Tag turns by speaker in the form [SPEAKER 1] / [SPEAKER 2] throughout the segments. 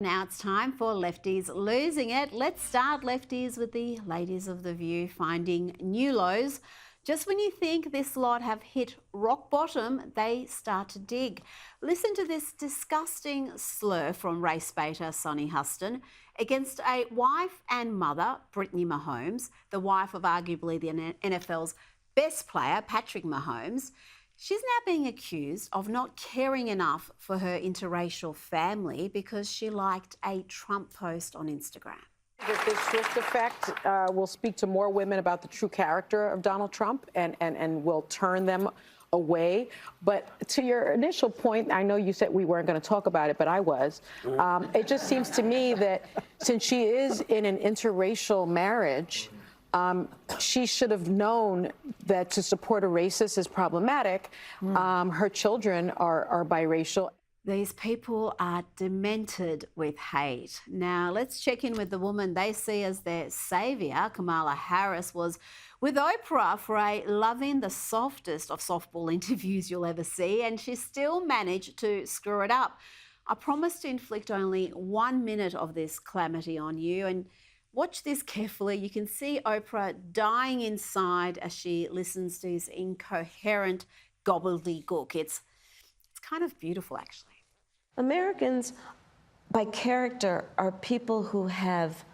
[SPEAKER 1] Now it's time for Lefties Losing It. Let's start, Lefties, with the ladies of The View finding new lows. Just when you think this lot have hit rock bottom, they start to dig. Listen to this disgusting slur from race baiter Sonny Huston against a wife and mother, Brittany Mahomes, the wife of arguably the NFL's best player, Patrick Mahomes. She's now being accused of not caring enough for her interracial family because she liked a Trump post on Instagram.
[SPEAKER 2] That this swift effect will speak to more women about the true character of Donald Trump and will turn them away. But to your initial point, I know you said we weren't going to talk about it, but I was. It just seems to me that since she is in an interracial marriage, she should have known that to support a racist is problematic. Her children are biracial.
[SPEAKER 1] These people are demented with hate. Now, let's check in with the woman they see as their saviour. Kamala Harris was with Oprah for a loving, the softest of softball interviews you'll ever see, and she still managed to screw it up. I promise to inflict only 1 minute of this calamity on you, and watch this carefully. You can see Oprah dying inside as she listens to his incoherent gobbledygook. It's kind of beautiful, actually.
[SPEAKER 3] Americans, by character, are people who have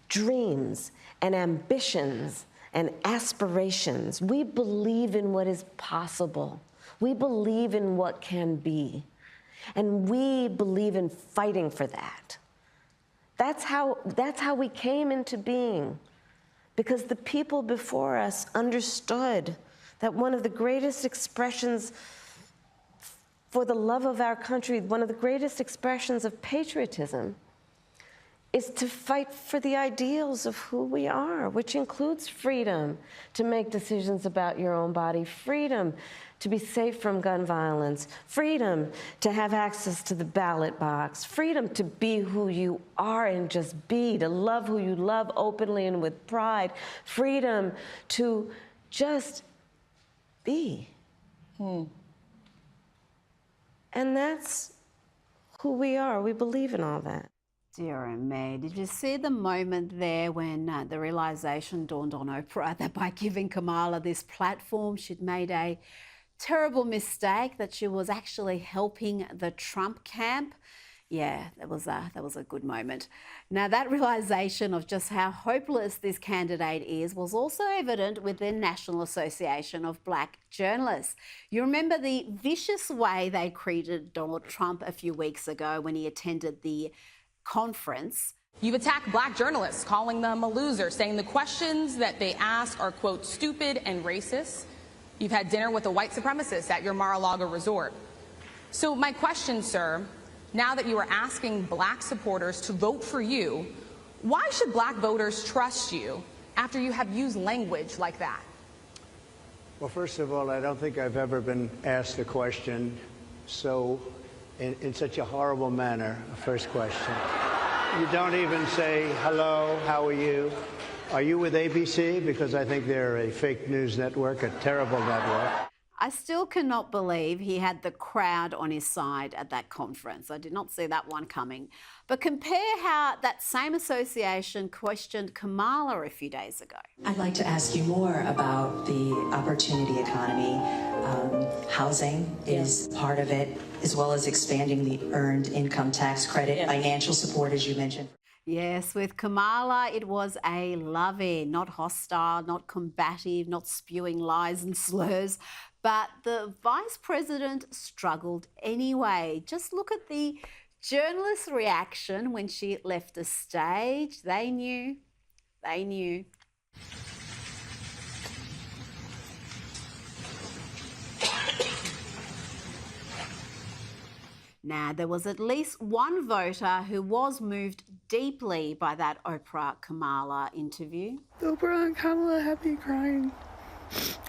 [SPEAKER 3] dreams and ambitions and aspirations. We believe in what is possible. We believe in what can be. And we believe in fighting for that. That's how we came into being, because the people before us understood that one of the greatest expressions for the love of our country, one of the greatest expressions of patriotism, is to fight for the ideals of who we are, which includes freedom to make decisions about your own body, freedom to be safe from gun violence, freedom to have access to the ballot box, freedom to be who you are and just be, to love who you love openly and with pride, freedom to just be. And that's who we are. We believe in all that.
[SPEAKER 1] Dear me, did you see the moment there when the realisation dawned on Oprah that by giving Kamala this platform, she'd made a terrible mistake, that she was actually helping the Trump camp? Yeah, that was a good moment. Now, that realisation of just how hopeless this candidate is was also evident with the National Association of Black Journalists. You remember the vicious way they treated Donald Trump a few weeks ago when he attended the conference.
[SPEAKER 4] You've attacked black journalists, calling them a loser, saying the questions that they ask are, quote, stupid and racist. You've had dinner with a white supremacist at your Mar-a-Lago resort. So my question, sir, now that you are asking black supporters to vote for you, why should black voters trust you after you have used language like that?
[SPEAKER 5] Well, first of all, I don't think I've ever been asked a question in such a horrible manner. First question. You don't even say, hello, how are you? Are you with ABC? Because I think they're a fake news network, a terrible network.
[SPEAKER 1] I still cannot believe he had the crowd on his side at that conference. I did not see that one coming. But compare how that same association questioned Kamala a few days ago.
[SPEAKER 6] I'd like to ask you more about the opportunity economy. Housing is part of it, as well as expanding the earned income tax credit, financial support, as you mentioned.
[SPEAKER 1] Yes, with Kamala, it was a love-in, not hostile, not combative, not spewing lies and slurs. But the vice president struggled anyway. Just look at the journalists' reaction when she left the stage. They knew. They knew. Now, there was at least one voter who was moved deeply by that Oprah-Kamala interview.
[SPEAKER 7] Oprah and Kamala had me crying.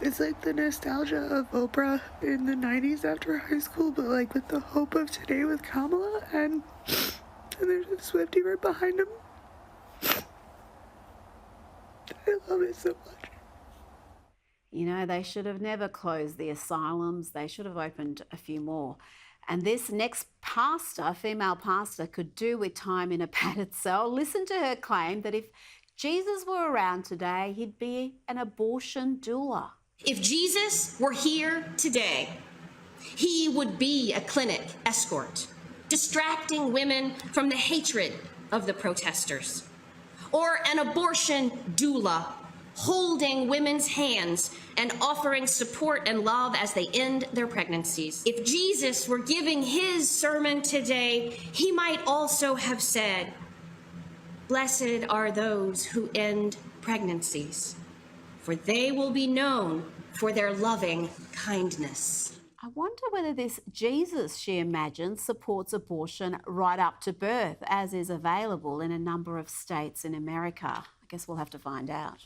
[SPEAKER 7] It's like the nostalgia of Oprah in the 90s after high school, but like with the hope of today with Kamala, and there's a Swiftie right behind him. I love it so much.
[SPEAKER 1] You know, they should have never closed the asylums. They should have opened a few more. And this next pastor, female pastor, could do with time in a padded cell. Listen to her claim that if Jesus were around today, he'd be an abortion doula.
[SPEAKER 8] If Jesus were here today, he would be a clinic escort, distracting women from the hatred of the protesters, or an abortion doula, holding women's hands and offering support and love as they end their pregnancies. If Jesus were giving his sermon today, he might also have said, "Blessed are those who end pregnancies, for they will be known for their loving kindness."
[SPEAKER 1] I wonder whether this Jesus she imagines supports abortion right up to birth, as is available in a number of states in America. I guess we'll have to find out.